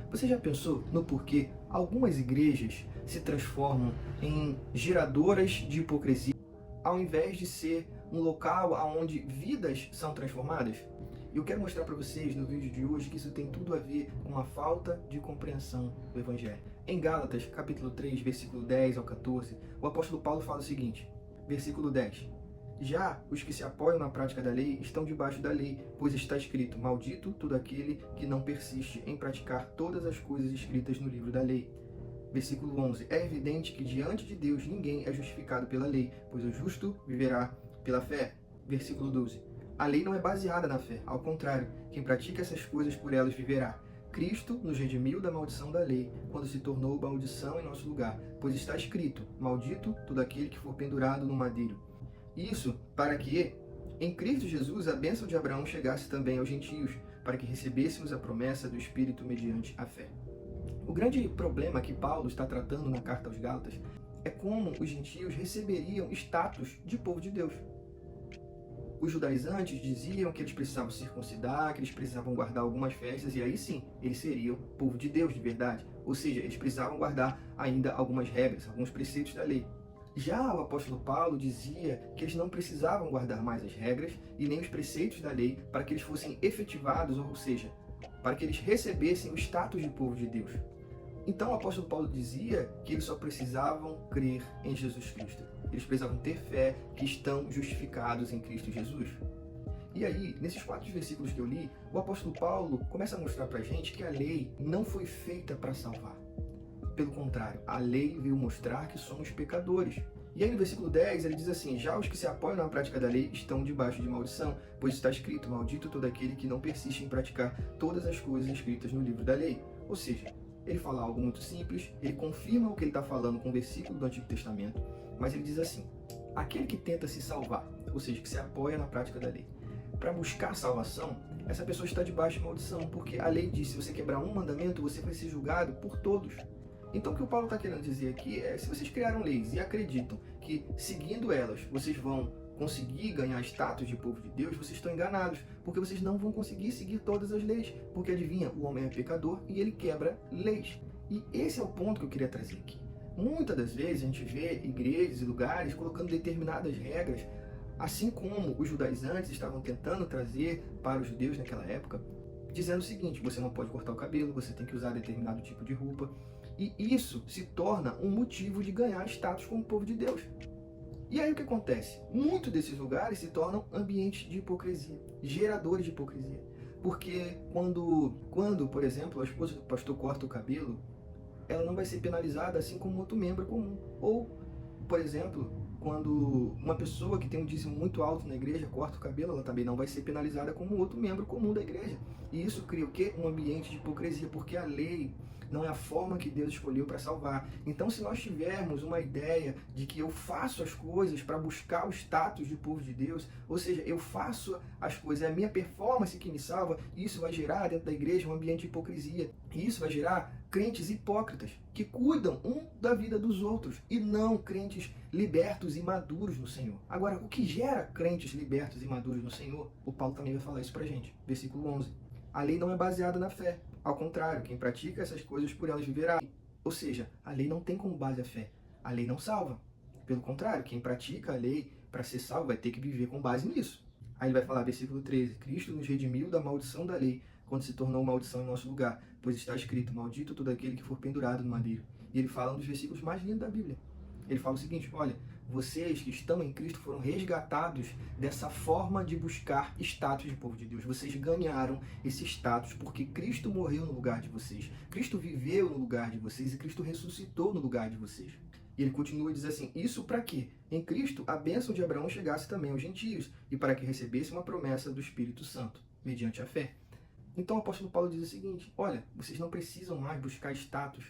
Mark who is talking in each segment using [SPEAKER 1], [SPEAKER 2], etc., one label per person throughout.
[SPEAKER 1] Você já pensou no porquê algumas igrejas se transformam em geradoras de hipocrisia, ao invés de ser um local onde vidas são transformadas? E eu quero mostrar para vocês no vídeo de hoje que isso tem tudo a ver com uma falta de compreensão do Evangelho. Em Gálatas, capítulo 3, versículo 10 ao 14, o apóstolo Paulo fala o seguinte, versículo 10. Já os que se apoiam na prática da lei estão debaixo da lei, pois está escrito, maldito todo aquele que não persiste em praticar todas as coisas escritas no livro da lei. Versículo 11. É evidente que diante de Deus ninguém é justificado pela lei, pois o justo viverá pela fé. Versículo 12. A lei não é baseada na fé, ao contrário, quem pratica essas coisas por elas viverá. Cristo nos redimiu da maldição da lei, quando se tornou maldição em nosso lugar, pois está escrito, maldito todo aquele que for pendurado no madeiro. Isso para que, em Cristo Jesus, a bênção de Abraão chegasse também aos gentios, para que recebêssemos a promessa do Espírito mediante a fé. O grande problema que Paulo está tratando na carta aos Gálatas é como os gentios receberiam status de povo de Deus. Os judaizantes diziam que eles precisavam circuncidar, que eles precisavam guardar algumas festas, e aí sim, eles seriam povo de Deus de verdade. Ou seja, eles precisavam guardar ainda algumas regras, alguns preceitos da lei. Já o apóstolo Paulo dizia que eles não precisavam guardar mais as regras e nem os preceitos da lei para que eles fossem efetivados, ou seja, para que eles recebessem o status de povo de Deus. Então o apóstolo Paulo dizia que eles só precisavam crer em Jesus Cristo. Eles precisavam ter fé que estão justificados em Cristo Jesus. E aí, nesses 4 versículos que eu li, o apóstolo Paulo começa a mostrar pra gente que a lei não foi feita para salvar. Pelo contrário, a lei veio mostrar que somos pecadores. E aí no versículo 10 ele diz assim, já os que se apoiam na prática da lei estão debaixo de maldição, pois está escrito, maldito todo aquele que não persiste em praticar todas as coisas escritas no livro da lei. Ou seja, ele fala algo muito simples, ele confirma o que ele está falando com o versículo do Antigo Testamento, mas ele diz assim, aquele que tenta se salvar, ou seja, que se apoia na prática da lei, para buscar salvação, essa pessoa está debaixo de maldição, porque a lei diz, se você quebrar um mandamento, você vai ser julgado por todos. Então o que o Paulo está querendo dizer aqui é, se vocês criaram leis e acreditam que seguindo elas, vocês vão conseguir ganhar status de povo de Deus, vocês estão enganados, porque vocês não vão conseguir seguir todas as leis, porque adivinha, o homem é pecador e ele quebra leis. E esse é o ponto que eu queria trazer aqui. Muitas das vezes a gente vê igrejas e lugares colocando determinadas regras, assim como os judaizantes estavam tentando trazer para os judeus naquela época, dizendo o seguinte, você não pode cortar o cabelo, você tem que usar determinado tipo de roupa, e isso se torna um motivo de ganhar status como povo de Deus. E aí o que acontece? Muitos desses lugares se tornam ambientes de hipocrisia, geradores de hipocrisia. Porque quando, por exemplo, a esposa do pastor corta o cabelo, ela não vai ser penalizada assim como outro membro comum. Ou, por exemplo, quando uma pessoa que tem um dízimo muito alto na igreja corta o cabelo, ela também não vai ser penalizada como outro membro comum da igreja. E isso cria o quê? Um ambiente de hipocrisia, porque a lei não é a forma que Deus escolheu para salvar. Então, se nós tivermos uma ideia de que eu faço as coisas para buscar o status de povo de Deus, ou seja, eu faço as coisas, é a minha performance que me salva, isso vai gerar dentro da igreja um ambiente de hipocrisia. E isso vai gerar crentes hipócritas, que cuidam um da vida dos outros, e não crentes libertos e maduros no Senhor. Agora, o que gera crentes libertos e maduros no Senhor? O Paulo também vai falar isso pra gente. Versículo 11. A lei não é baseada na fé. Ao contrário, quem pratica essas coisas por elas viverá. Ou seja, a lei não tem como base a fé. A lei não salva. Pelo contrário, quem pratica a lei para ser salvo vai ter que viver com base nisso. Aí ele vai falar, versículo 13, Cristo nos redimiu da maldição da lei, quando se tornou maldição em nosso lugar, pois está escrito, maldito todo aquele que for pendurado no madeiro. E ele fala um dos versículos mais lindos da Bíblia. Ele fala o seguinte, olha, vocês que estão em Cristo foram resgatados dessa forma de buscar status de povo de Deus. Vocês ganharam esse status porque Cristo morreu no lugar de vocês. Cristo viveu no lugar de vocês e Cristo ressuscitou no lugar de vocês. E ele continua a dizer assim, isso para que em Cristo a bênção de Abraão chegasse também aos gentios e para que recebesse uma promessa do Espírito Santo, mediante a fé. Então o apóstolo Paulo diz o seguinte, olha, vocês não precisam mais buscar status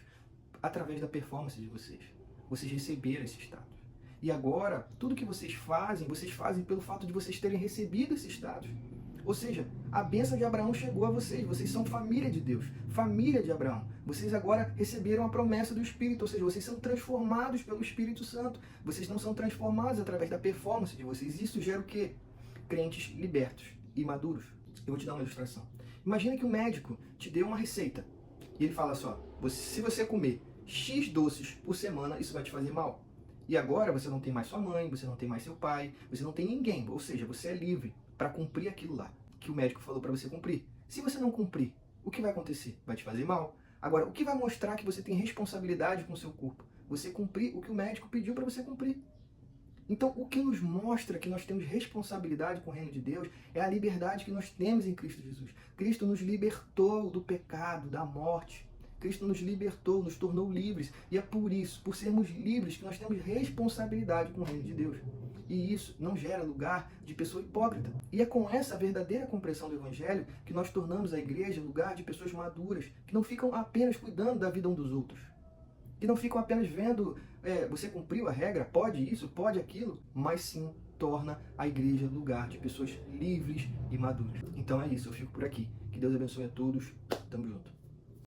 [SPEAKER 1] através da performance de vocês. Vocês receberam esse status. E agora, tudo que vocês fazem pelo fato de vocês terem recebido esse status. Ou seja, a bênção de Abraão chegou a vocês. Vocês são família de Deus, família de Abraão. Vocês agora receberam a promessa do Espírito, ou seja, vocês são transformados pelo Espírito Santo. Vocês não são transformados através da performance de vocês. Isso gera o quê? Crentes libertos e maduros. Eu vou te dar uma ilustração. Imagina que o médico te deu uma receita E ele fala só, se você comer X doces por semana, isso vai te fazer mal. E agora você não tem mais sua mãe, você não tem mais seu pai, você não tem ninguém. Ou seja, você é livre para cumprir aquilo lá que o médico falou para você cumprir. Se você não cumprir, o que vai acontecer? Vai te fazer mal. Agora, o que vai mostrar que você tem responsabilidade com o seu corpo? Você cumprir o que o médico pediu para você cumprir. Então, o que nos mostra que nós temos responsabilidade com o reino de Deus é a liberdade que nós temos em Cristo Jesus. Cristo nos libertou do pecado, da morte. Cristo nos libertou, nos tornou livres. E é por isso, por sermos livres, que nós temos responsabilidade com o reino de Deus. E isso não gera lugar de pessoa hipócrita. E é com essa verdadeira compreensão do Evangelho que nós tornamos a igreja lugar de pessoas maduras, que não ficam apenas cuidando da vida um dos outros. Que não ficam apenas vendo, você cumpriu a regra, pode isso, pode aquilo, mas sim torna a igreja lugar de pessoas livres e maduras. Então é isso, eu fico por aqui. Que Deus abençoe a todos. Tamo junto.